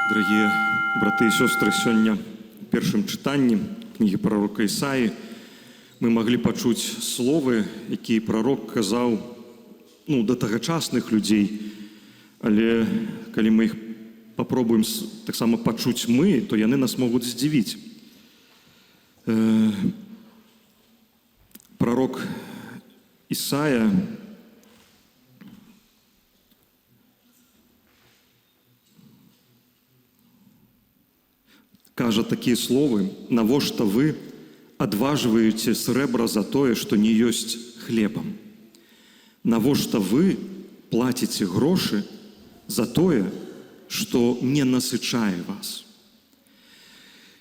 Дорогие браты и сестры, сегодня в первом читании книги пророка Исаии мы могли почуть словы, які пророк казаў да тагачасных людей, але калі мы их попробуем так само почуть мы, то яны нас могут здзівіць. Пророк Исаия кажа такие словы: «Навошта вы адважваеце срэбра за тое, што не ёсць хлебам? Навошта вы плаціце грошы за тое, што не насычае вас?»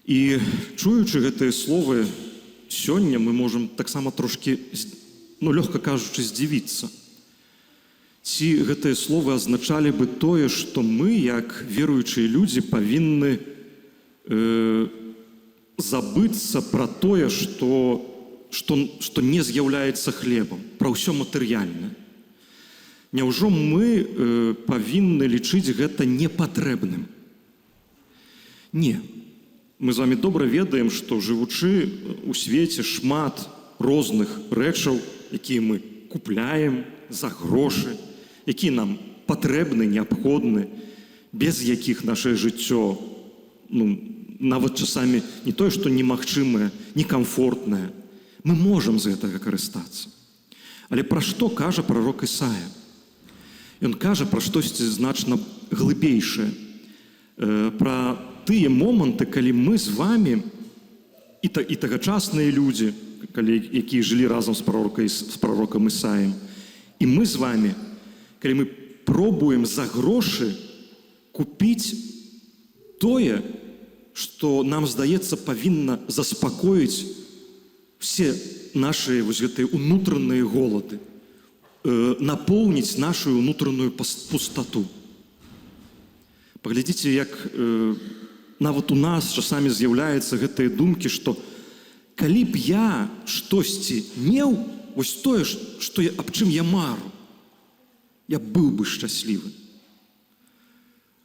І чуючы гэтыя словы, сёння мы можам таксама трошки, лёгка кажучы, здзівіцца. Ці гэтыя словы азначалі бы тое, што мы, як веруючыя людзі, павінны забыцца пра тое, што не з'яўляецца хлебам, пра ўсё матэрыяльнае. Няўжо мы павінны лічыць гэта непатрэбным? Не. Мы з вами добра ведаем, што жывучы у свеце шмат розных рэчаў, якія мы купляем за грошы, якія нам патрэбны, неабходны, без якіх нашае жыццё нават часамі не тое, што немагчымае, некамфортнае. Мы можам з гэтага карыстацца. Але пра што кажа пророк Ісая? Ён кажа пра штосьці значна глыбейшае, пра тыя моманты, калі мы з вами і тагачасныя людзі, якія жылі разам з пророкам Ісаем, і мы з вами, калі мы пробуем за грошы купіць тое, што нам, здаецца, павінна заспакоіць все наши гэтыя унутраныя голады, напоўніць нашу унутраную пустоту. Паглядзіце, як нават у нас часамі з'яўляецца гэтыя думкі, што калі б я штосьці меў, вось тое, аб чым я мару, я быў бы шчаслівы.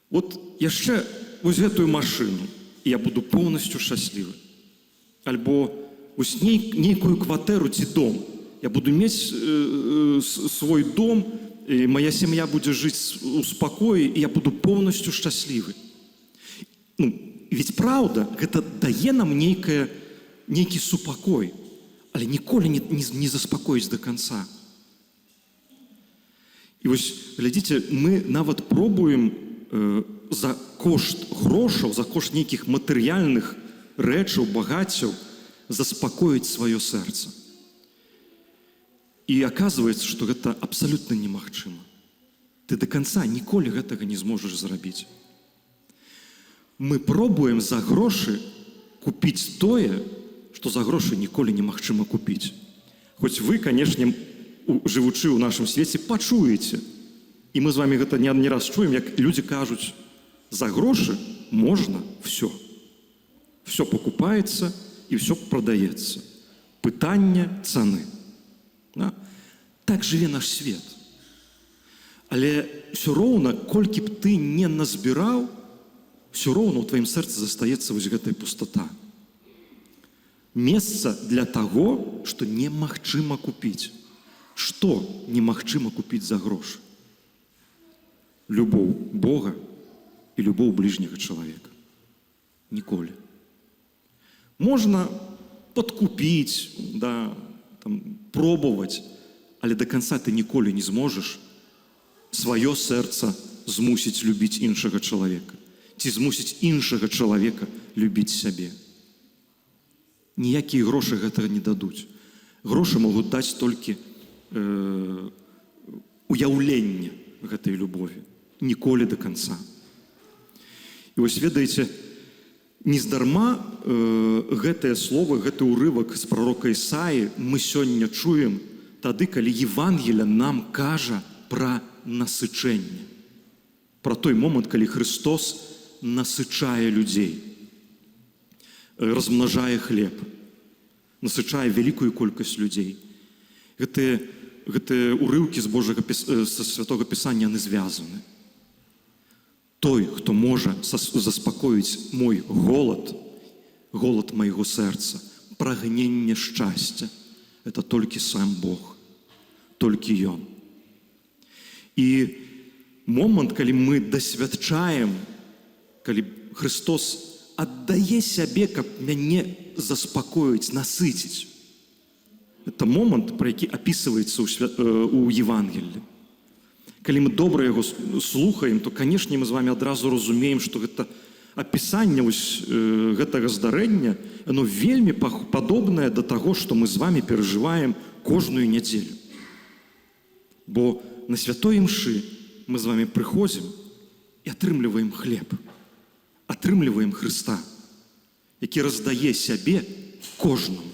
Вот яшчэ вось гэтую машыну, і я буду поўнасцю шчаслівы. Альбо вось нейкую кватэру ці дом. Я буду мець свой дом, і моя сям'я будзе жыць у спакоі, і я буду поўнасцю шчаслівы. Ведь праўда, гэта дае нам нейкі супакой, але ніколі не заспакоіць до конца. І вось, глядзіце, мы нават пробуем за кошт грошаў, за кошт нейкіх матэрыяльных рэчаў, багаццяў заспакоіць сваё сэрца. І аказваецца, што гэта абсалютна немагчыма. Ты до конца ніколі гэтага не зможаш зрабіць. Мы пробуем за грошы купіць тое, што за грошы ніколі немагчыма купіць. Хоць вы, канешне, жывучы ў нашым свеце, пачуеце. І мы з вами гэта не раз чуем, як людзі кажуць: за грошы можна все. Все покупаецца і все продаецца. Пытанне цаны. Так жыве наш свет. Але все роўна, колькі б ты не назбіраў, все роўна ў тваім сэрцы застаецца вось гэтая пустота. Месца для таго, што немагчыма купіць. Што немагчыма купіць за грошы? Любоў Бога і любоў бліжняга чалавека. Ніколі. Можна подкупіць, пробаваць, але до конца ты ніколі не зможаш сваё сэрца змусіць любіць іншага чалавека, ці змусіць іншага чалавека любіць сябе. Ніякія грошы гэтага не дадуць. Грошы могуць даць толькі уяўленне гэтай любові. Ніколі до конца. І вось, ведаеце, нездарма гэтыя словы, гэты ўрывак з пророка Ісаі мы сёння чуем тады, калі Евангелие нам кажа пра насычэнне. Пра той момант, калі Христос насычае людзей, размнажае хлеб, насычае вялікую колькасць людзей. Гэтыя ўрыўкі з Святога Пісання, яны звязаны. Той, хто може заспокоїть мой голод, голод моего сердца, прагнення щастя, это толькі сам Бог, толькі Ён. І момант, калі мы дасвядчаем, калі Христос аддае сябе, каб мяне заспакоіць, насыціць. Это момант, про які описывается у Евангелии. Калі мы добра яго слухаем, то, канешне, мы з вами адразу разумеем, што гэта апісанне гэтага здарэння, оно вельмі падобнае да таго, што мы з вами перажываем кожную нядзелю. Бо на святой імшы мы з вами прыходзім і атрымліваем хлеб, атрымліваем Хрыста, які раздае сябе кожнаму,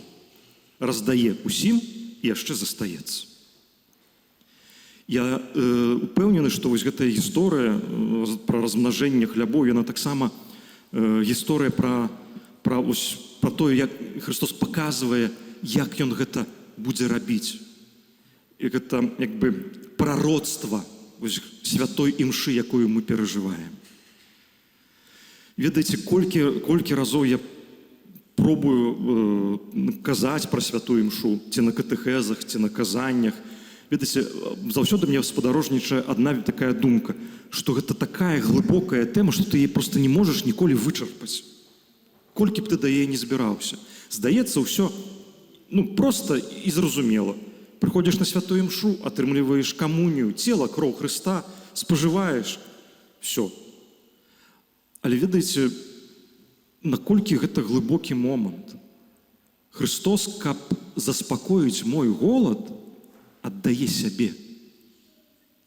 раздае усім і яшчэ застаецца. Я упэўнены, што вось гэтая гісторыя пра размнажэнне хлябоў, яна таксама гісторыя пра тое, як Христос паказвае, як Ён гэта будзе рабіць. І гэта як бы прароцтва святой імшы, якую мы перажываем. Ведаеце, колькі разоў я пробую казаць пра святую імшу, ці на катэхезах, ці на казаннях. Ведаеце, заўсёды мне спадарожнічае адна такая думка, што гэта такая глыбокая тэма, што ты яе проста не можаш ніколі вычарпаць. Колькі б ты да яе не збіраўся. Здаецца, ўсё проста і зразумела. Прыходзіш на святую імшу, атрымліваеш камунію, цела, кроў Хрыста, спажываеш. Всё. Але ведаеце, наколькі гэта глыбокі момант. Христос, каб заспакоіць мой голад, аддае сябе,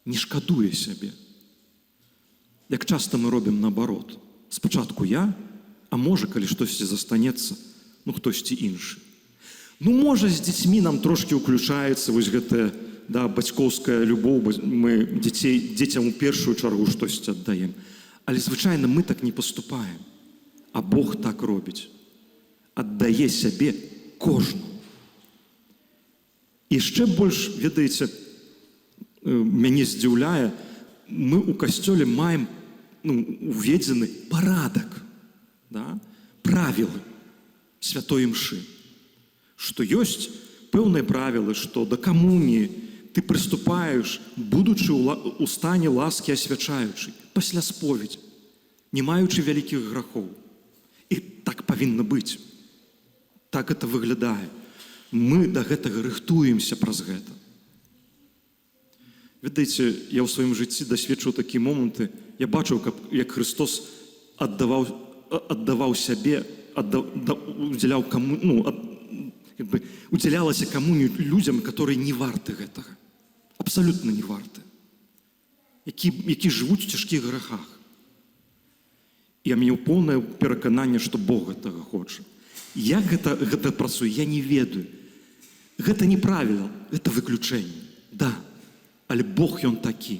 не шкадуе сябе. Як часта мы робім наоборот. Спачатку я, а можа, калі штосьці застанецца, хтосьці іншы. Можа, з дзецьмі нам трошкі ўключаецца вось гэтая бацькоўская любоў, мы дзецям у першую чаргу штосьці аддаем. Але звычайна мы так не паступаем. А Бог так робіць. Аддае сябе кожнаму. Яшчэ больш, ведаеце, мяне здзіўляе, мы ў касцёле маем уведзены парадак, правілы святой імшы. Што ёсць пэўныя правілы, што да камуніі ты прыступаеш, будучы ў стане ласкі асвячаючай, пасля споведзі, не маючы вялікіх грахоў. І так павінна быць. Так гэта выглядае. Мы да гэтага рыхтуемся праз гэта. Ведаеце, я ў сваім жыцці дасведчыў такія моманты. Я бачыў, як Христос аддаваў сябе, удзялялася камунію людзям, которые не варты гэтага. Абсалютна не варты. Які жывуць у цяжкіх грахах. Я меў поўнае перакананне, што Бог гэтага хоча. Як гэта працуе, я не ведаю. Гэта не правіла, гэта выключэнне. Да, але Бог ён такі.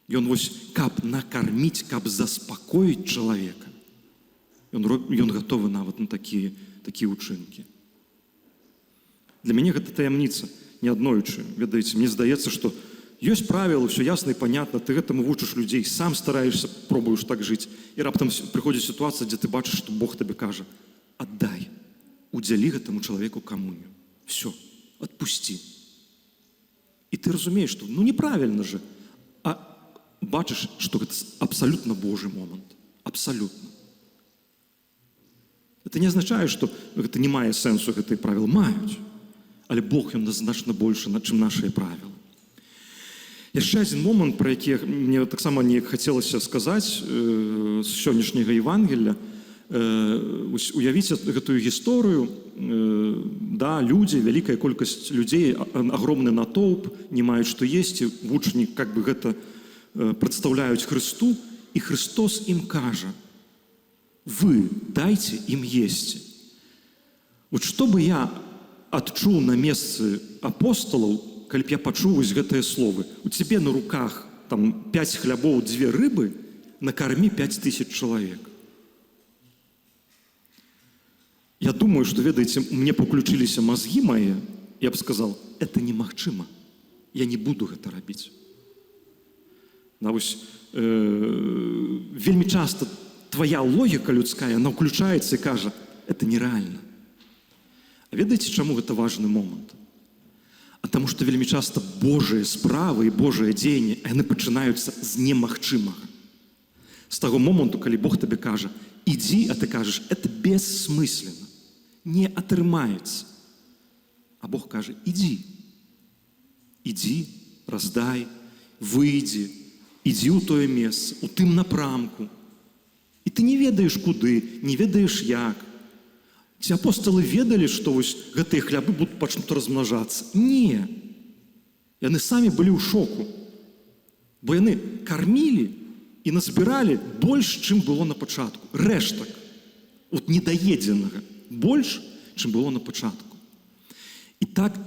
Ён каб накарміць, каб заспакоіць чалавека. Ён гатовы нават на такія ўчынкі. Для мяне гэта таямніца, не аднойчы. Ведаеце, мне здаецца, што ёсць правілы, ўсё ясна і панятна, ты гэтаму вучыш людзей, сам стараешся, пробуеш так жыць, і раптам прыходзіць сітуацыя, дзе ты бачыш, што Бог табе кажа: аддай, удзялі гэтаму чалавеку камунію. Всё, адпусці. І ты разумееш, што неправільна же, а бачыш, што гэта абсалютна Божы момант. Абсалютна. Это не азначае, што гэта не мае сэнсу, гэтыя правілы маюць. Але Бог ён значна больше, чым нашыя правілы. Яшчэ адзін момант, пра які мне таксама неяк хацелася сказаць з сённяшняга Евангелля. Уявіце гэтую гісторыю, людзі, вялікая колькасць людзей, агромны натоўп, не маюць што есці, вучні гэта прадстаўляюць Хрысту, і Христос ім кажа: вы дайце ім есці. Што бы я адчуў на месцы апостолаў, калі б я пачуў гэтыя словы: у цябе на руках 5 хлябоў, 2 рыбы, накармі 5000 чалавек. Я думаю, што, ведаеце, мне паключыліся мазгі мае, я б сказал: это немагчыма, я не буду гэта рабіць. Вельмі часта твоя логіка людская, она включаецца і кажа, это нереально. А ведаеце, чаму гэта важны момант? А таму што вельмі часта Божыя справы і Божыя дзеянні, яны пачынаюцца з немагчымага. З таго моманту, калі Бог табе кажа, ідзі, а ты кажаш, это бессмысленно, не атрымаецца. А Бог кажа, ідзі. Ідзі, раздай, выйдзі, ідзі ў тое месца, у тым напрамку. І ты не ведаеш куды, не ведаеш як. Ці апостолы ведалі, што вось гэтыя хлябы пачнуць размнажацца? Не. Яны самі былі ў шоку. Бо яны кармілі і назбіралі больш, чым было на пачатку. Рэштак. От недаедзенага. Больш, чым было на пачатку. І так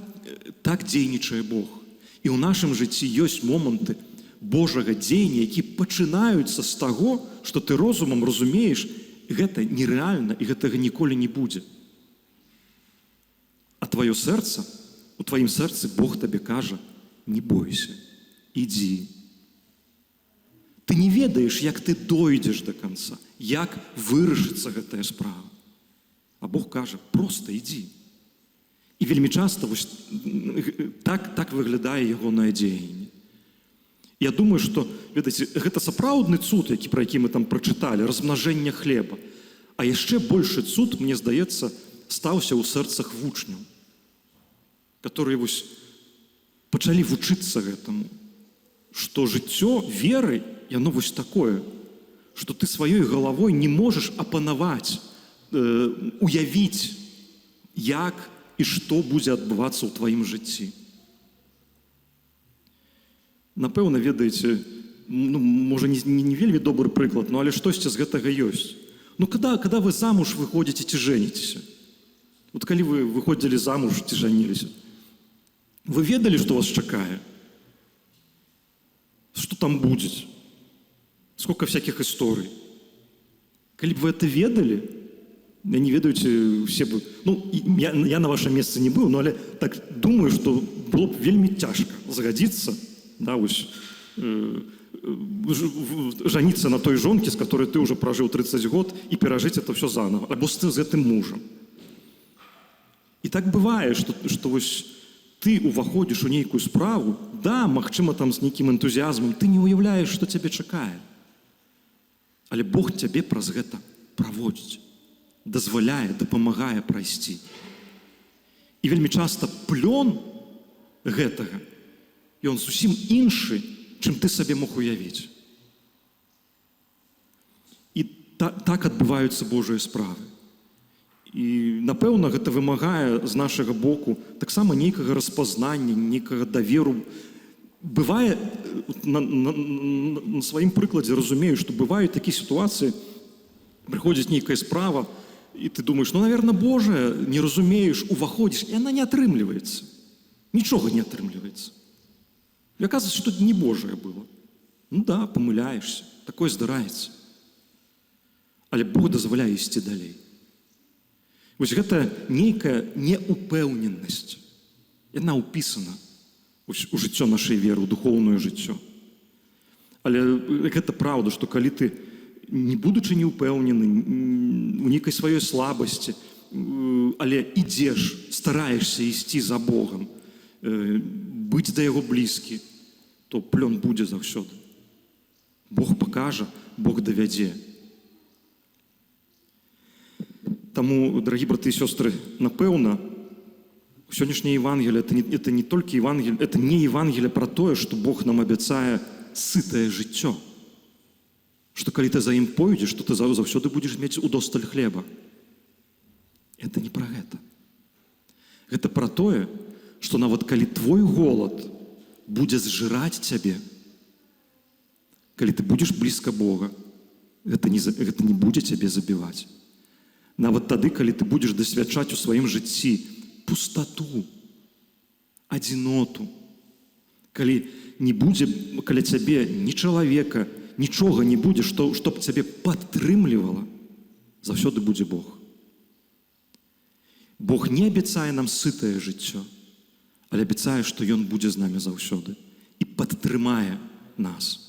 дзейнічае Бог. І ў нашым жыцці ёсць моманты Божага дзеяння, які пачынаюцца з таго, што ты розумам разумееш, гэта нерэальна, і гэтага ніколі не будзе. А твоё сэрца, у тваім сэрцы Бог табе кажа, не бойся, ідзі. Ты не ведаеш, як ты дойдзеш да канца, як вырашыцца гэтая справа. А Бог кажа, проста ідзі. І вельмі часта вось, так выглядае ягонае дзеянне. Я думаю, што, ведаеце, гэта сапраўдны цуд, пра які мы там прачыталі, размнажэнне хлеба. А яшчэ большы цуд, мне здаецца, стаўся ў сэрцах вучняў, которые вось пачалі вучыцца гэтаму, што жыццё веры, яно вось такое, што ты сваёй галавой не можаш апанаваць, уявіць, як і што будзе адбывацца ў тваім жыцці. Напэўна, ведаеце, можа, не вельмі добры прыклад, але штосьці з гэтага ёсць. Когда вы замуж выходзіце ці жэніцеся? Вот калі вы выходзілі замуж ці жаніліся, вы ведалі, што вас чакае? Што там будзе? Сколько всяких историй. Калі б вы это ведалі, я не ведаеце, все бы... я на вашем месцы не быў, але так думаю, што было б вельмі цяжка згадзіцца, жаніцца на той жонке, з которой ты уже прожыў 30 год, і перажыць это все заново, альбо з гэтым мужам. І так бывае, што вось ты уваходзіш у нейкую справу, да, магчыма, там з нейкім энтузіязмам, ты не уяўляеш, што цябе чакае. Але Бог цябе праз гэта праводзіць, дазваляе, дапамагае прайсці. І вельмі часта плён гэтага, і он зусім іншы, чым ты сабе мог уявіць. І так адбываюцца Божыя справы. І, напэўна, гэта вымагае з нашага боку таксама нейкага распазнання, нейкага даверу. Бывае, на сваім прыкладзе разумею, што бываюць такія сітуацыі, прыходзіць нейкая справа, і ты думаеш, наверное, Божая, не разумееш, уваходзіш, і яна не атрымліваецца. Нічога не атрымліваецца. І аказваецца, што не Божае было. Да, памыляешся, такое здараецца. Але Бог дазваляе ісці далей. Вось гэта нейкая неупэўненасць. Яна ўпісана у жыццё нашай веры, у духоўнае жыццё. Але гэта праўда, што калі ты, не будучы неупэўнены, у нейкай сваёй слабасці, але ідзеш, стараешся ісці за Богам, быць да яго блізкі, то плён будзе заўсёды. Бог пакажа, Бог давядзе. Таму, дарагі браты і сёстры, напэўна, сённяшняе Евангелие это не толькі Евангелие, это не Евангелие про тое, што Бог нам абяцае сытае жыццё. Што калі ты за ім пойдзеш, то ты заўсёды будзеш мець удосталь хлеба. Это не про гэта. Гэта про тое, што нават калі твой голад будзе зжыраць цябе, калі ты будзеш блізка Бога, гэта не будзе цябе забіваць. Нават тады, калі ты будзеш дасвячаць у сваім жыцці пустату, адзіноту, калі не будзе каля цябе ні чалавека, нічога не будзе, што б цябе падтрымлівала, заўсёды будзе Бог. Бог не абяцае нам сытае жыццё, але абяцае, што Ён будзе з намі заўсёды і падтрымае нас.